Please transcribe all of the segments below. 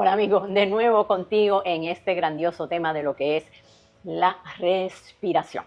Hola amigos, de nuevo contigo en este grandioso tema de lo que es la respiración.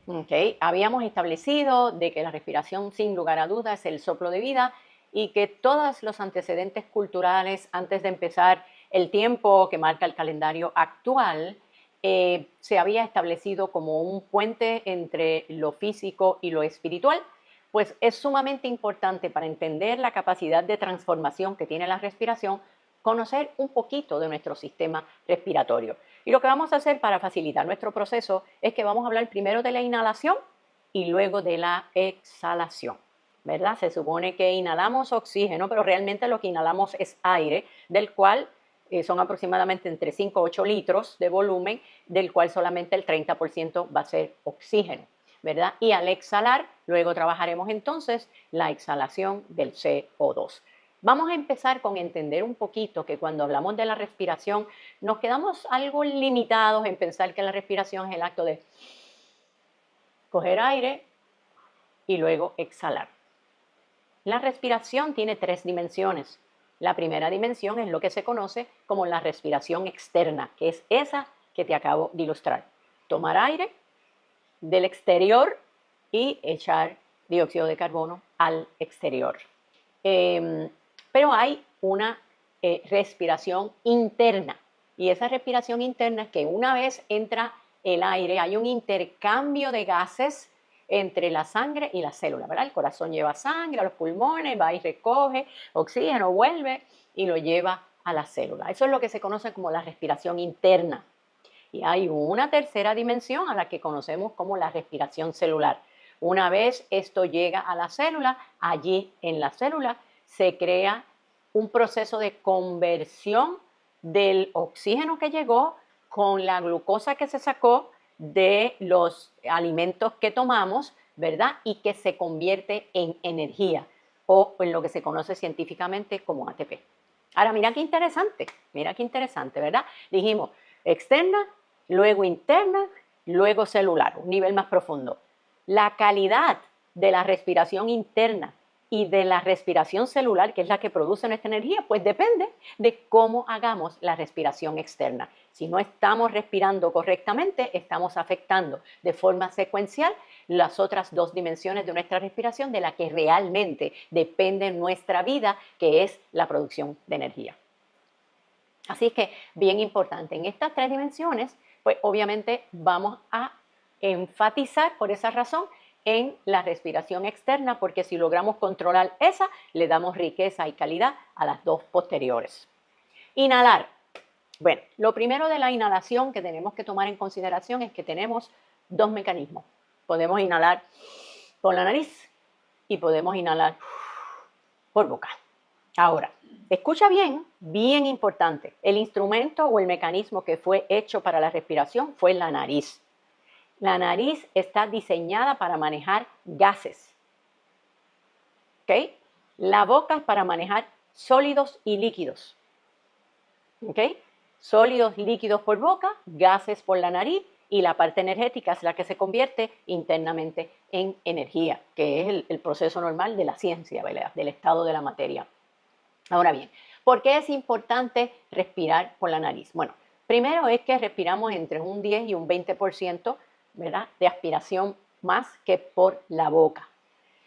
Okay. Habíamos establecido de que la respiración sin lugar a dudas es el soplo de vida y que todos los antecedentes culturales antes de empezar el tiempo que marca el calendario actual se había establecido como un puente entre lo físico y lo espiritual, pues es sumamente importante para entender la capacidad de transformación que tiene la respiración conocer un poquito de nuestro sistema respiratorio. Y lo que vamos a hacer para facilitar nuestro proceso es que vamos a hablar primero de la inhalación y luego de la exhalación, ¿verdad? Se supone que inhalamos oxígeno, pero realmente lo que inhalamos es aire, del cual son aproximadamente entre 5 a 8 litros de volumen, del cual solamente el 30% va a ser oxígeno, ¿verdad? Y al exhalar, luego trabajaremos entonces la exhalación del CO2. Vamos a empezar con entender un poquito que cuando hablamos de la respiración nos quedamos algo limitados en pensar que la respiración es el acto de coger aire y luego exhalar. La respiración tiene 3 dimensiones. La primera dimensión es lo que se conoce como la respiración externa, que es esa que te acabo de ilustrar. Tomar aire del exterior y echar dióxido de carbono al exterior. Pero hay una respiración interna y esa respiración interna es que una vez entra el aire hay un intercambio de gases entre la sangre y la célula, ¿verdad? El corazón lleva sangre a los pulmones, va y recoge oxígeno, vuelve y lo lleva a la célula. Eso es lo que se conoce como la respiración interna. Y hay una tercera dimensión a la que conocemos como la respiración celular. Una vez esto llega a la célula, allí en la célula se crea un proceso de conversión del oxígeno que llegó con la glucosa que se sacó de los alimentos que tomamos, ¿verdad? Y que se convierte en energía o en lo que se conoce científicamente como ATP. Ahora, mira qué interesante, ¿verdad? Dijimos externa, luego interna, luego celular, un nivel más profundo. La calidad de la respiración interna y de la respiración celular, que es la que produce nuestra energía, pues depende de cómo hagamos la respiración externa. Si no estamos respirando correctamente, estamos afectando de forma secuencial las otras 2 dimensiones de nuestra respiración de la que realmente depende nuestra vida, que es la producción de energía. Así que bien importante, en estas 3 dimensiones, pues obviamente vamos a enfatizar por esa razón en la respiración externa, porque si logramos controlar esa, le damos riqueza y calidad a las 2 posteriores. Inhalar. Bueno, lo primero de la inhalación que tenemos que tomar en consideración es que tenemos 2 mecanismos. Podemos inhalar por la nariz y podemos inhalar por boca. Ahora, escucha bien, bien importante, el instrumento o el mecanismo que fue hecho para la respiración fue la nariz. La nariz está diseñada para manejar gases, ¿ok? La boca es para manejar sólidos y líquidos, ¿ok? Sólidos y líquidos por boca, gases por la nariz y la parte energética es la que se convierte internamente en energía, que es el proceso normal de la ciencia, ¿verdad? Del estado de la materia. Ahora bien, ¿por qué es importante respirar por la nariz? Bueno, primero es que respiramos entre un 10 y un 20%, ¿verdad?, de aspiración más que por la boca.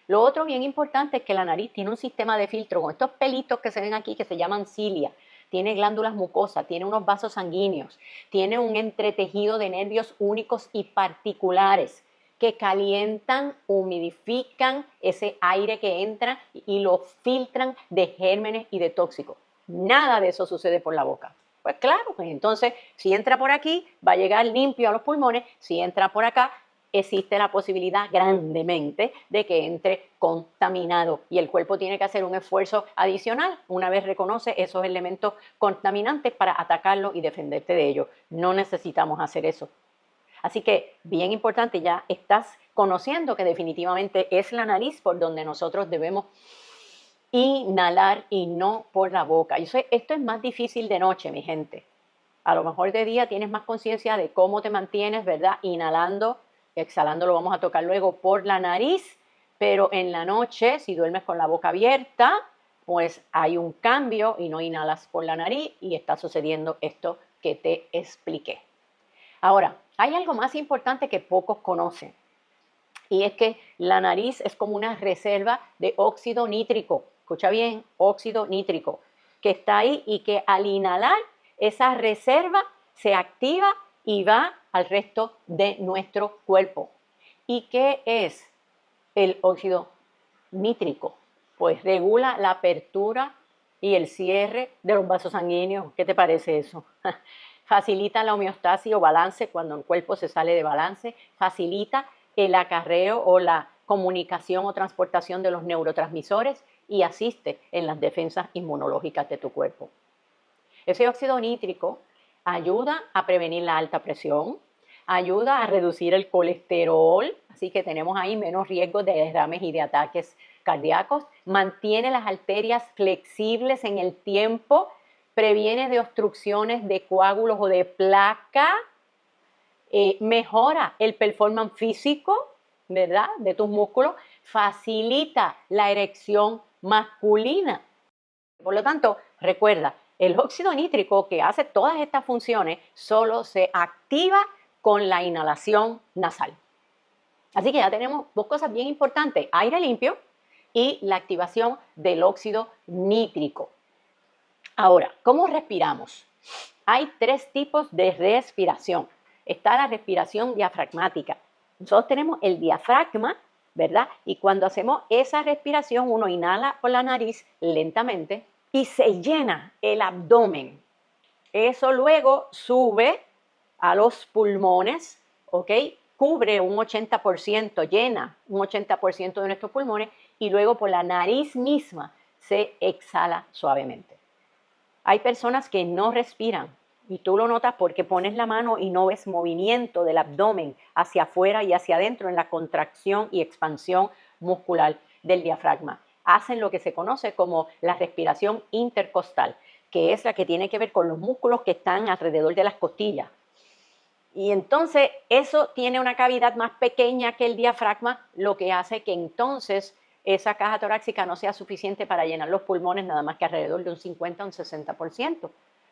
Lo otro bien importante es que la nariz tiene un sistema de filtro con estos pelitos que se ven aquí que se llaman cilia. Tiene glándulas mucosas, tiene unos vasos sanguíneos, tiene un entretejido de nervios únicos y particulares que calientan, humidifican ese aire que entra y lo filtran de gérmenes y de tóxicos. Nada de eso sucede por la boca. Pues claro, pues entonces si entra por aquí va a llegar limpio a los pulmones, si entra por acá existe la posibilidad grandemente de que entre contaminado y el cuerpo tiene que hacer un esfuerzo adicional una vez reconoce esos elementos contaminantes para atacarlos y defenderte de ellos. No necesitamos hacer eso. Así que bien importante, ya estás conociendo que definitivamente es la nariz por donde nosotros debemos inhalar y no por la boca. Yo sé, esto es más difícil de noche, mi gente. A lo mejor de día tienes más conciencia de cómo te mantienes, ¿verdad? Inhalando, exhalando lo vamos a tocar luego por la nariz, pero en la noche, si duermes con la boca abierta, pues hay un cambio y no inhalas por la nariz y está sucediendo esto que te expliqué. Ahora, hay algo más importante que pocos conocen y es que la nariz es como una reserva de óxido nítrico. Escucha bien, óxido nítrico, que está ahí y que al inhalar esa reserva se activa y va al resto de nuestro cuerpo. ¿Y qué es el óxido nítrico? Pues regula la apertura y el cierre de los vasos sanguíneos. ¿Qué te parece eso? Facilita la homeostasis o balance cuando el cuerpo se sale de balance, facilita el acarreo o la comunicación o transportación de los neurotransmisores y asiste en las defensas inmunológicas de tu cuerpo. Ese óxido nítrico ayuda a prevenir la alta presión, ayuda a reducir el colesterol, así que tenemos ahí menos riesgo de derrames y de ataques cardíacos, mantiene las arterias flexibles en el tiempo, previene de obstrucciones de coágulos o de placa, mejora el performance físico, ¿verdad?, de tus músculos, facilita la erección masculina. Por lo tanto, recuerda, el óxido nítrico que hace todas estas funciones solo se activa con la inhalación nasal. Así que ya tenemos dos cosas bien importantes, aire limpio y la activación del óxido nítrico. Ahora, ¿cómo respiramos? Hay tres tipos de respiración. Está la respiración diafragmática. Nosotros tenemos el diafragma, ¿verdad? Y cuando hacemos esa respiración, uno inhala por la nariz lentamente y se llena el abdomen. Eso luego sube a los pulmones, ¿ok? Cubre un 80%, llena un 80% de nuestros pulmones y luego por la nariz misma se exhala suavemente. Hay personas que no respiran y tú lo notas porque pones la mano y no ves movimiento del abdomen hacia afuera y hacia adentro en la contracción y expansión muscular del diafragma. Hacen lo que se conoce como la respiración intercostal, que es la que tiene que ver con los músculos que están alrededor de las costillas. Y entonces eso tiene una cavidad más pequeña que el diafragma, lo que hace que entonces esa caja torácica no sea suficiente para llenar los pulmones, nada más que alrededor de un 50 o un 60%.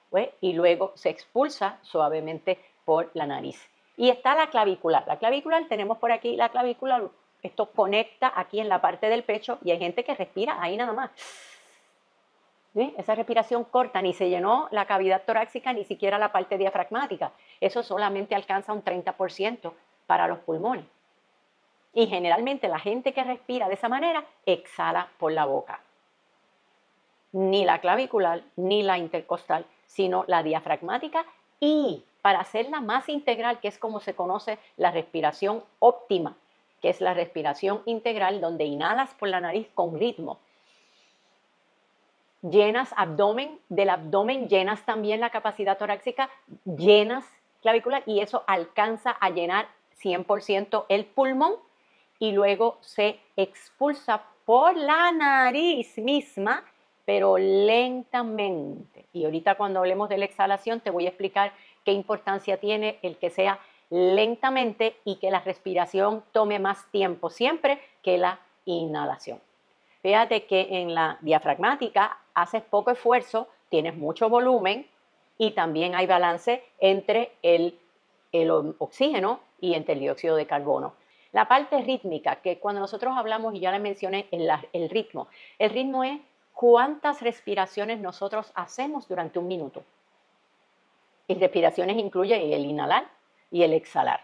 Pues, y luego se expulsa suavemente por la nariz. Y está la clavícula. La clavícula, tenemos por aquí la clavícula, esto conecta aquí en la parte del pecho y hay gente que respira ahí nada más. ¿Sí? Esa respiración corta, ni se llenó la cavidad torácica, ni siquiera la parte diafragmática. Eso solamente alcanza un 30% para los pulmones. Y generalmente la gente que respira de esa manera exhala por la boca. Ni la clavicular, ni la intercostal, sino la diafragmática y para hacerla más integral, que es como se conoce la respiración óptima, que es la respiración integral donde inhalas por la nariz con ritmo. Llenas abdomen, del abdomen llenas también la capacidad torácica, llenas clavícula y eso alcanza a llenar 100% el pulmón y luego se expulsa por la nariz misma, pero lentamente. Y ahorita cuando hablemos de la exhalación te voy a explicar qué importancia tiene el que sea lentamente y que la respiración tome más tiempo siempre que la inhalación. Fíjate que en la diafragmática haces poco esfuerzo, tienes mucho volumen y también hay balance entre el oxígeno y entre el dióxido de carbono. La parte rítmica, que cuando nosotros hablamos, y ya le mencioné, el ritmo es cuántas respiraciones nosotros hacemos durante un minuto. Y respiraciones incluye el inhalar y el exhalar.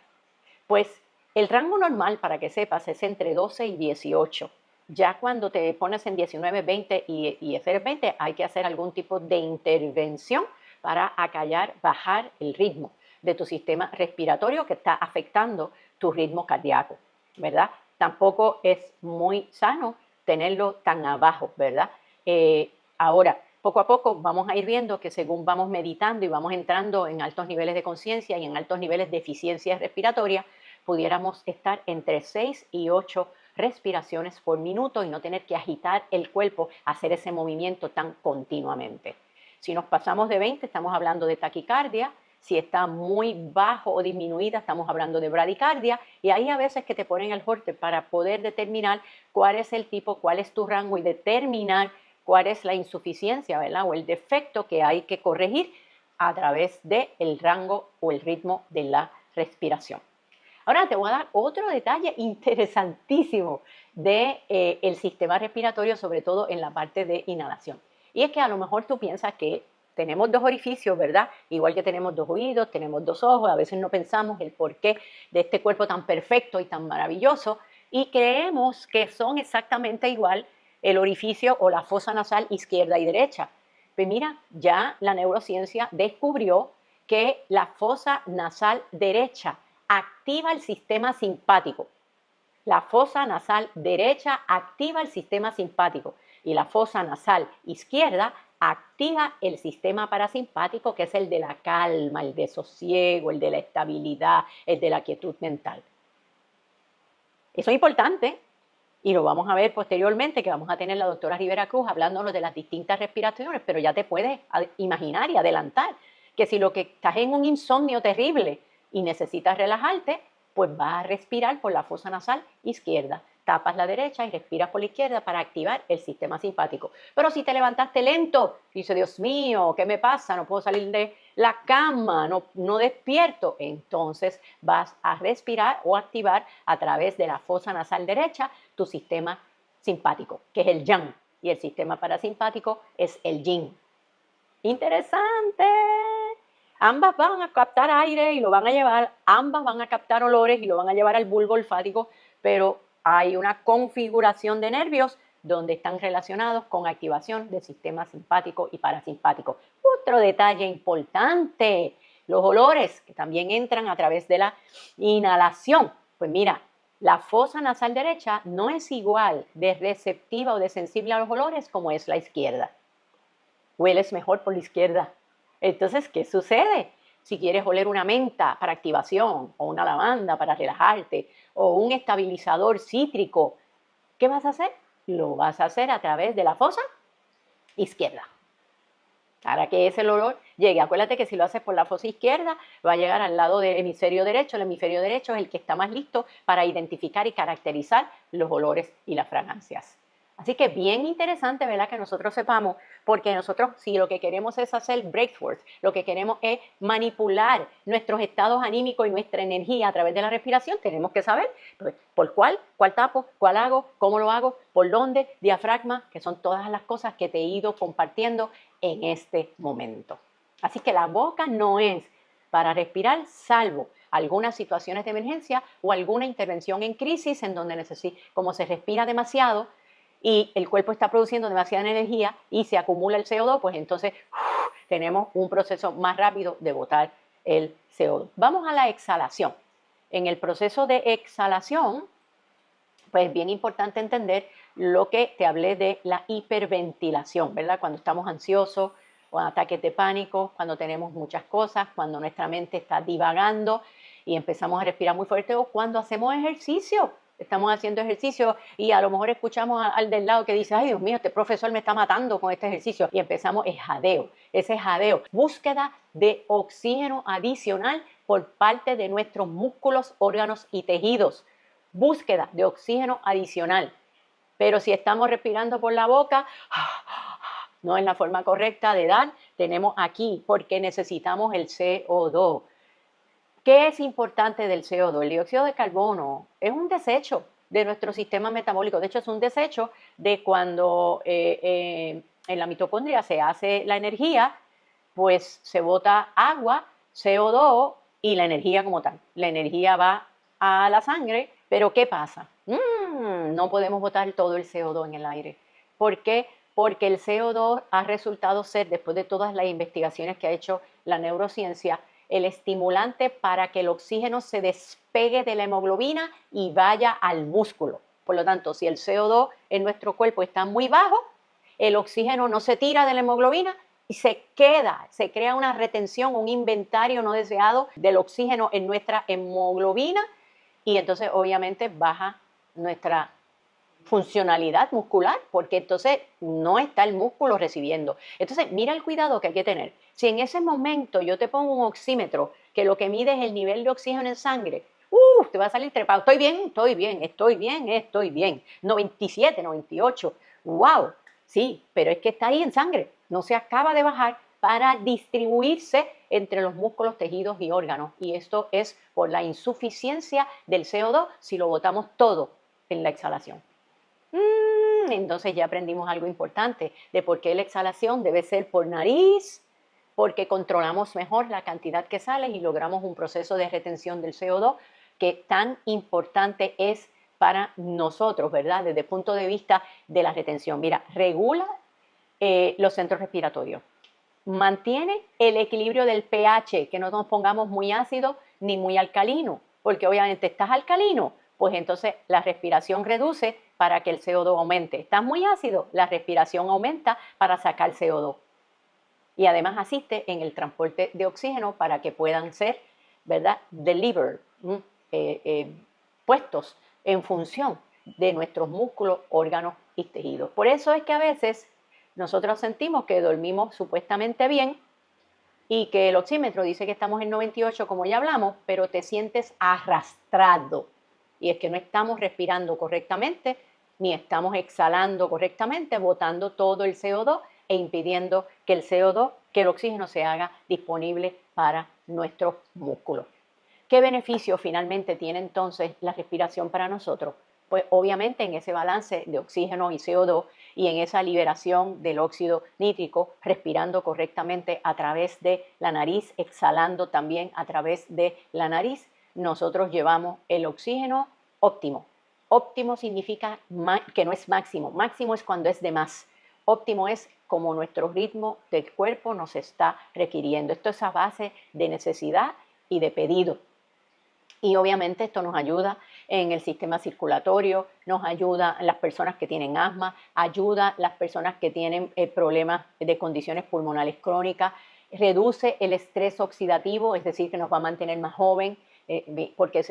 Pues el rango normal, para que sepas, es entre 12 y 18. Ya cuando te pones en 19, 20 y hacer 20, hay que hacer algún tipo de intervención para acallar, bajar el ritmo de tu sistema respiratorio que está afectando tu ritmo cardíaco, ¿verdad? Tampoco es muy sano tenerlo tan abajo, ¿verdad? Ahora, poco a poco vamos a ir viendo que según vamos meditando y vamos entrando en altos niveles de conciencia y en altos niveles de eficiencia respiratoria, pudiéramos estar entre 6 y 8 respiraciones por minuto y no tener que agitar el cuerpo, hacer ese movimiento tan continuamente. Si nos pasamos de 20, estamos hablando de taquicardia. Si está muy bajo o disminuida, estamos hablando de bradicardia. Y ahí a veces que te ponen el Holter para poder determinar cuál es el tipo, cuál es tu rango y determinar cuál es la insuficiencia, ¿verdad? O el defecto que hay que corregir a través del rango o el ritmo de la respiración. Ahora te voy a dar otro detalle interesantísimo del sistema respiratorio, sobre todo en la parte de inhalación. Y es que a lo mejor tú piensas que tenemos dos orificios, ¿verdad? Igual que tenemos dos oídos, tenemos dos ojos, a veces no pensamos el porqué de este cuerpo tan perfecto y tan maravilloso y creemos que son exactamente igual el orificio o la fosa nasal izquierda y derecha. Pues mira, ya la neurociencia descubrió que la fosa nasal derecha activa el sistema simpático. La fosa nasal derecha activa el sistema simpático y la fosa nasal izquierda activa el sistema parasimpático, que es el de la calma, el de sosiego, el de la estabilidad, el de la quietud mental. Eso es importante y lo vamos a ver posteriormente, que vamos a tener la doctora Rivera Cruz hablándonos de las distintas respiraciones, pero ya te puedes imaginar y adelantar que si lo que estás en un insomnio terrible y necesitas relajarte, pues vas a respirar por la fosa nasal izquierda. Tapas la derecha y respiras por la izquierda para activar el sistema simpático. Pero si te levantaste lento, dices, Dios mío, ¿qué me pasa? No puedo salir de la cama, no despierto. Entonces vas a respirar o activar a través de la fosa nasal derecha tu sistema simpático, que es el yang, y el sistema parasimpático es el yin. Interesante. Ambas van a captar aire y lo van a llevar, ambas van a captar olores y lo van a llevar al bulbo olfático, pero hay una configuración de nervios donde están relacionados con activación del sistema simpático y parasimpático. Otro detalle importante, los olores que también entran a través de la inhalación. Pues mira, la fosa nasal derecha no es igual de receptiva o de sensible a los olores como es la izquierda. Hueles mejor por la izquierda. Entonces, ¿qué sucede? Si quieres oler una menta para activación, o una lavanda para relajarte, o un estabilizador cítrico, ¿qué vas a hacer? Lo vas a hacer a través de la fosa izquierda. Para que ese olor llegue, acuérdate que si lo haces por la fosa izquierda, va a llegar al lado del hemisferio derecho. El hemisferio derecho es el que está más listo para identificar y caracterizar los olores y las fragancias. Así que bien interesante, ¿verdad? Que nosotros sepamos, porque nosotros si lo que queremos es hacer breakthroughs, lo que queremos es manipular nuestros estados anímicos y nuestra energía a través de la respiración, tenemos que saber pues, por cuál tapo, cuál hago, cómo lo hago, por dónde, diafragma, que son todas las cosas que te he ido compartiendo en este momento. Así que la boca no es para respirar, salvo algunas situaciones de emergencia o alguna intervención en crisis en donde como se respira demasiado, y el cuerpo está produciendo demasiada energía y se acumula el CO2, pues entonces tenemos un proceso más rápido de botar el CO2. Vamos a la exhalación. En el proceso de exhalación, pues es bien importante entender lo que te hablé de la hiperventilación, ¿verdad? Cuando estamos ansiosos o en ataques de pánico, cuando tenemos muchas cosas, cuando nuestra mente está divagando y empezamos a respirar muy fuerte o cuando hacemos ejercicio. Estamos haciendo ejercicio y a lo mejor escuchamos al del lado que dice, ay Dios mío, este profesor me está matando con este ejercicio. Y empezamos el jadeo, ese jadeo. Búsqueda de oxígeno adicional por parte de nuestros músculos, órganos y tejidos. Búsqueda de oxígeno adicional. Pero si estamos respirando por la boca, no es la forma correcta de dar. Tenemos aquí, porque necesitamos el CO2. ¿Qué es importante del CO2? El dióxido de carbono es un desecho de nuestro sistema metabólico. De hecho, es un desecho de cuando en la mitocondria se hace la energía, pues se bota agua, CO2 y la energía como tal. La energía va a la sangre, pero ¿qué pasa? No podemos botar todo el CO2 en el aire. ¿Por qué? Porque el CO2 ha resultado ser, después de todas las investigaciones que ha hecho la neurociencia, el estimulante para que el oxígeno se despegue de la hemoglobina y vaya al músculo. Por lo tanto, si el CO2 en nuestro cuerpo está muy bajo, el oxígeno no se tira de la hemoglobina y se queda, se crea una retención, un inventario no deseado del oxígeno en nuestra hemoglobina y entonces obviamente baja nuestra funcionalidad muscular, porque entonces no está el músculo recibiendo. Entonces, mira el cuidado que hay que tener. Si en ese momento yo te pongo un oxímetro que lo que mide es el nivel de oxígeno en sangre, te va a salir trepado. Estoy bien. 97, 98. ¡Wow! Sí, pero es que está ahí en sangre, no se acaba de bajar para distribuirse entre los músculos, tejidos y órganos. Y esto es por la insuficiencia del CO2 si lo botamos todo en la exhalación. Entonces ya aprendimos algo importante de por qué la exhalación debe ser por nariz, porque controlamos mejor la cantidad que sale y logramos un proceso de retención del CO2 que tan importante es para nosotros, ¿verdad? Desde el punto de vista de la retención. Mira, regula los centros respiratorios, mantiene el equilibrio del pH, que no nos pongamos muy ácido ni muy alcalino, porque obviamente estás alcalino, pues entonces la respiración reduce para que el CO2 aumente. Estás muy ácido, la respiración aumenta para sacar CO2. Y además asiste en el transporte de oxígeno para que puedan ser, ¿verdad?, delivered, puestos en función de nuestros músculos, órganos y tejidos. Por eso es que a veces nosotros sentimos que dormimos supuestamente bien y que el oxímetro dice que estamos en 98, como ya hablamos, pero te sientes arrastrado. Y es que no estamos respirando correctamente, ni estamos exhalando correctamente, botando todo el CO2 e impidiendo que el CO2, que el oxígeno se haga disponible para nuestros músculos. ¿Qué beneficio finalmente tiene entonces la respiración para nosotros? Pues obviamente en ese balance de oxígeno y CO2 y en esa liberación del óxido nítrico, respirando correctamente a través de la nariz, exhalando también a través de la nariz, nosotros llevamos el oxígeno óptimo. Óptimo significa que no es máximo. Máximo es cuando es de más. Óptimo es como nuestro ritmo del cuerpo nos está requiriendo. Esto es a base de necesidad y de pedido. Y obviamente esto nos ayuda en el sistema circulatorio, nos ayuda a las personas que tienen asma, ayuda a las personas que tienen problemas de condiciones pulmonares crónicas, reduce el estrés oxidativo, es decir, que nos va a mantener más joven, porque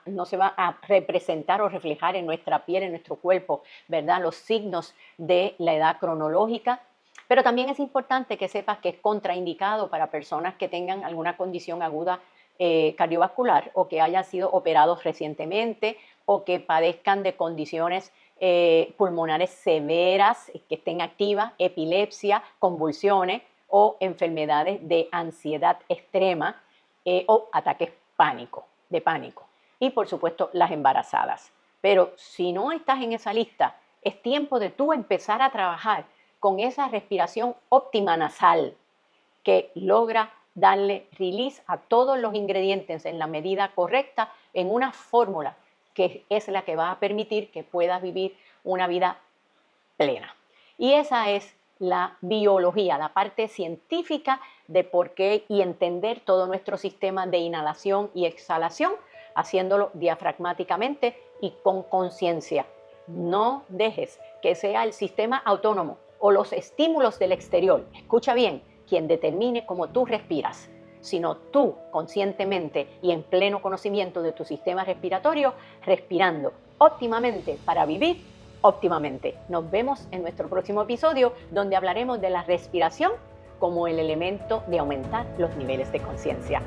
no se va a representar o reflejar en nuestra piel, en nuestro cuerpo, ¿verdad?, los signos de la edad cronológica. Pero también es importante que sepas que es contraindicado para personas que tengan alguna condición aguda cardiovascular o que hayan sido operados recientemente o que padezcan de condiciones pulmonares severas, que estén activas, epilepsia, convulsiones o enfermedades de ansiedad extrema o ataques de pánico. Y por supuesto las embarazadas. Pero si no estás en esa lista, es tiempo de tú empezar a trabajar con esa respiración óptima nasal que logra darle release a todos los ingredientes en la medida correcta en una fórmula que es la que va a permitir que puedas vivir una vida plena. Y esa es la biología, la parte científica de por qué y entender todo nuestro sistema de inhalación y exhalación, haciéndolo diafragmáticamente y con conciencia. No dejes que sea el sistema autónomo o los estímulos del exterior, escucha bien, quien determine cómo tú respiras, sino tú conscientemente y en pleno conocimiento de tu sistema respiratorio, respirando óptimamente para vivir óptimamente. Nos vemos en nuestro próximo episodio, donde hablaremos de la respiración como el elemento de aumentar los niveles de conciencia.